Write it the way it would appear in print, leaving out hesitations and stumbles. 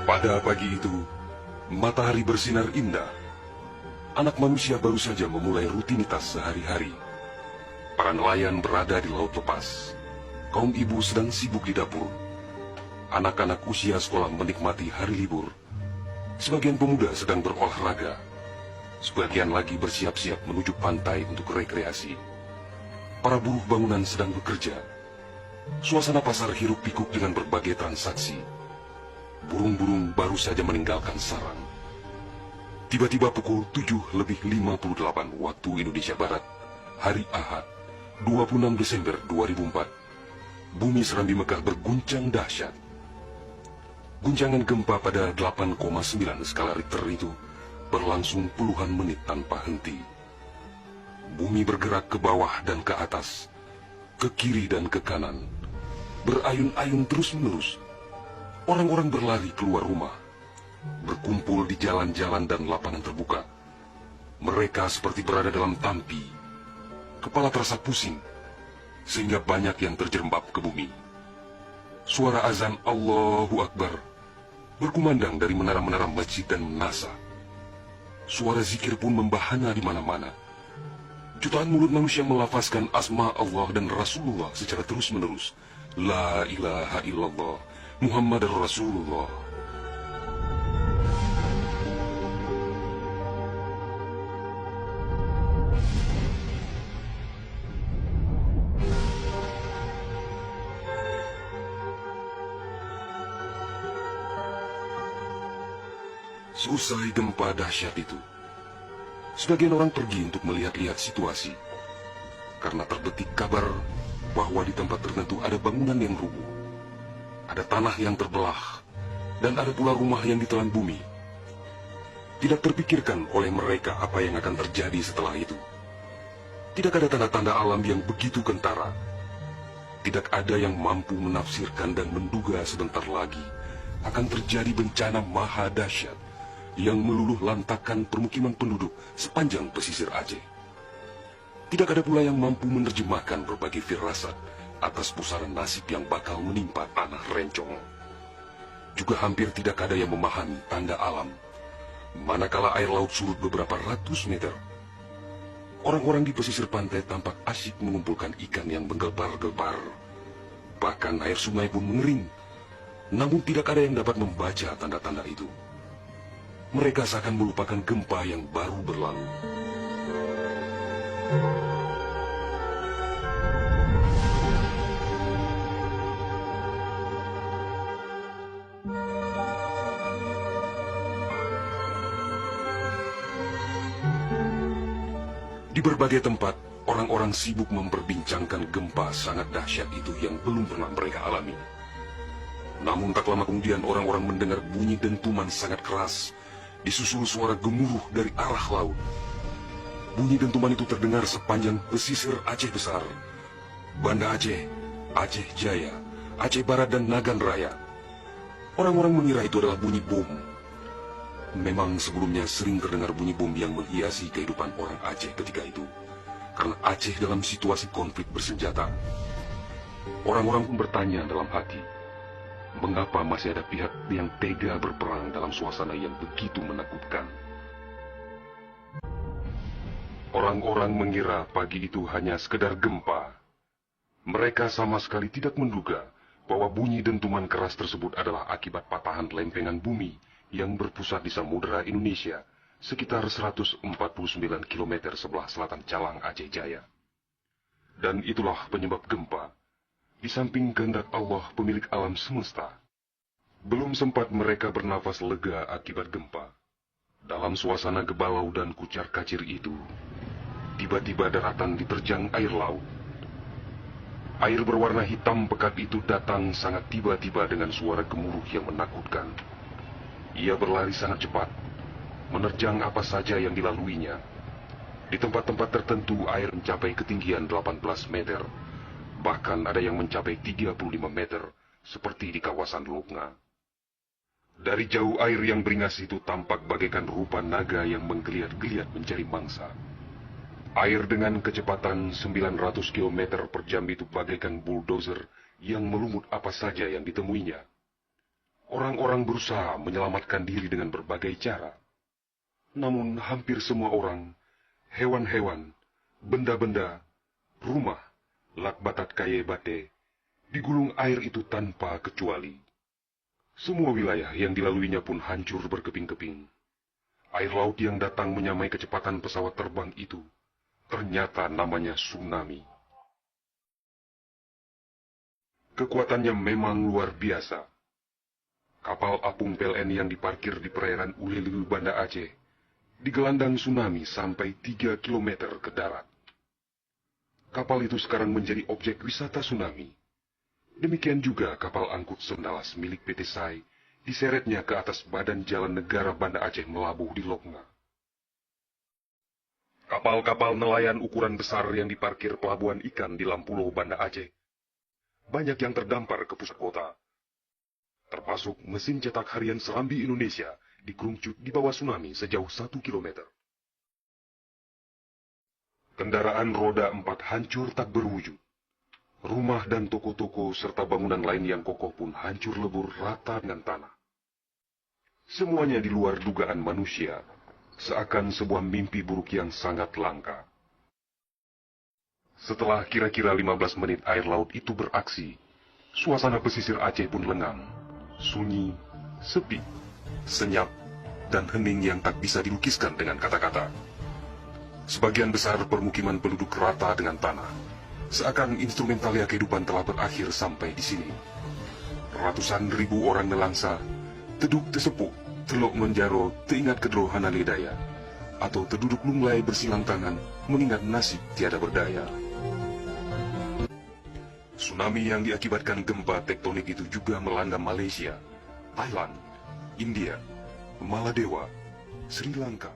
Pada pagi itu, matahari bersinar indah. Anak manusia baru saja memulai rutinitas sehari-hari. Para nelayan berada di laut lepas. Kaum ibu sedang sibuk di dapur. Anak-anak usia sekolah menikmati hari libur. Sebagian pemuda sedang berolahraga. Sebagian lagi bersiap-siap menuju pantai untuk rekreasi. Para buruh bangunan sedang bekerja. Suasana pasar hiruk-pikuk dengan berbagai transaksi. Burung-burung baru saja meninggalkan sarang. Tiba-tiba pukul 7:58 waktu Indonesia Barat, hari Ahad, 26 Desember 2004, bumi Serambi Mekah berguncang dahsyat. Guncangan gempa pada 8,9 skala Richter itu berlangsung puluhan menit tanpa henti. Bumi bergerak ke bawah dan ke atas, ke kiri dan ke kanan, berayun-ayun terus-menerus. Orang-orang berlari keluar rumah, berkumpul di jalan-jalan dan lapangan terbuka. Mereka seperti berada dalam tampi. Kepala terasa pusing, sehingga banyak yang terjerembab ke bumi. Suara azan Allahu Akbar berkumandang dari menara-menara masjid dan menasa. Suara zikir pun membahana di mana-mana. Jutaan mulut manusia melafazkan asma Allah dan Rasulullah secara terus-menerus. La ilaha illallah, Muhammad Rasulullah. Seusai gempa dahsyat itu, sebagian orang pergi untuk melihat-lihat situasi. Karena terbetik kabar bahwa di tempat tertentu ada bangunan yang rubuh, ada tanah yang terbelah, dan ada pula rumah yang ditelan bumi. Tidak terpikirkan oleh mereka apa yang akan terjadi setelah itu. Tidak ada tanda-tanda alam yang begitu kentara. Tidak ada yang mampu menafsirkan dan menduga sebentar lagi akan terjadi bencana maha dahsyat yang meluluh lantakan permukiman penduduk sepanjang pesisir Aceh. Tidak ada pula yang mampu menerjemahkan berbagai firasat atas pusaran nasib yang bakal menimpa tanah rencong. Juga hampir tidak ada yang memahami tanda alam, manakala air laut surut beberapa ratus meter. Orang-orang di pesisir pantai tampak asyik mengumpulkan ikan yang menggelbar-gelbar. Bahkan air sungai pun mengering, namun tidak ada yang dapat membaca tanda-tanda itu. Mereka seakan melupakan gempa yang baru berlalu. Di berbagai tempat, orang-orang sibuk memperbincangkan gempa sangat dahsyat itu yang belum pernah mereka alami. Namun tak lama kemudian orang-orang mendengar bunyi dentuman sangat keras, disusul suara gemuruh dari arah laut. Bunyi dentuman itu terdengar sepanjang pesisir Aceh Besar, Banda Aceh, Aceh Jaya, Aceh Barat, dan Nagan Raya. Orang-orang mengira itu adalah bunyi bom. Memang sebelumnya sering terdengar bunyi bom yang menghiasi kehidupan orang Aceh ketika itu, karena Aceh dalam situasi konflik bersenjata. Orang-orang pun bertanya dalam hati, mengapa masih ada pihak yang tega berperang dalam suasana yang begitu menakutkan? Orang-orang mengira pagi itu hanya sekedar gempa. Mereka sama sekali tidak menduga bahwa bunyi dentuman keras tersebut adalah akibat patahan lempengan bumi yang berpusat di Samudra Indonesia, sekitar 149 km sebelah selatan Calang Aceh Jaya. Dan itulah penyebab gempa. Di samping kehendak Allah pemilik alam semesta, belum sempat mereka bernafas lega akibat gempa. Dalam suasana gebalau dan kucar-kacir itu, tiba-tiba daratan diterjang air laut. Air berwarna hitam pekat itu datang sangat tiba-tiba dengan suara gemuruh yang menakutkan. Ia berlari sangat cepat, menerjang apa saja yang dilaluinya. Di tempat-tempat tertentu air mencapai ketinggian 18 meter. Bahkan ada yang mencapai 35 meter, seperti di kawasan Luknga. Dari jauh air yang beringas itu tampak bagaikan rupa naga yang menggeliat-geliat mencari mangsa. Air dengan kecepatan 900 km per jam itu bagaikan bulldozer yang melumut apa saja yang ditemuinya. Orang-orang berusaha menyelamatkan diri dengan berbagai cara. Namun hampir semua orang, hewan-hewan, benda-benda, rumah, lakbatat kaye bate, digulung air itu tanpa kecuali. Semua wilayah yang dilaluinya pun hancur berkeping-keping. Air laut yang datang menyamai kecepatan pesawat terbang itu, ternyata namanya tsunami. Kekuatannya memang luar biasa. Kapal apung PLN yang diparkir di perairan Ulelilu, Banda Aceh, digelandang tsunami sampai 3 km ke darat. Kapal itu sekarang menjadi objek wisata tsunami. Demikian juga kapal angkut Sendalas milik PT SAI diseretnya ke atas badan jalan negara Banda Aceh melabuh di Lokna. Kapal-kapal nelayan ukuran besar yang diparkir pelabuhan ikan di Lampulo, Banda Aceh, banyak yang terdampar ke pusat kota. Termasuk mesin cetak harian Serambi Indonesia dikerungcut di bawah tsunami sejauh 1 km. Kendaraan roda 4 hancur tak berwujud. Rumah dan toko-toko serta bangunan lain yang kokoh pun hancur lebur rata dengan tanah. Semuanya di luar dugaan manusia, seakan sebuah mimpi buruk yang sangat langka. Setelah kira-kira 15 menit air laut itu beraksi, suasana pesisir Aceh pun lengang, sunyi, sepi, senyap, dan hening yang tak bisa dilukiskan dengan kata-kata. Sebagian besar permukiman penduduk rata dengan tanah, seakan instrumentalia kehidupan telah berakhir sampai di sini. Ratusan ribu orang nelangsa, teduk tesepuh, telok menjaro, teingat kedrohana lidaya, atau terduduk lunglai bersilang tangan, mengingat nasib tiada berdaya. Tsunami yang diakibatkan gempa tektonik itu juga melanda Malaysia, Thailand, India, Maladewa, Sri Lanka,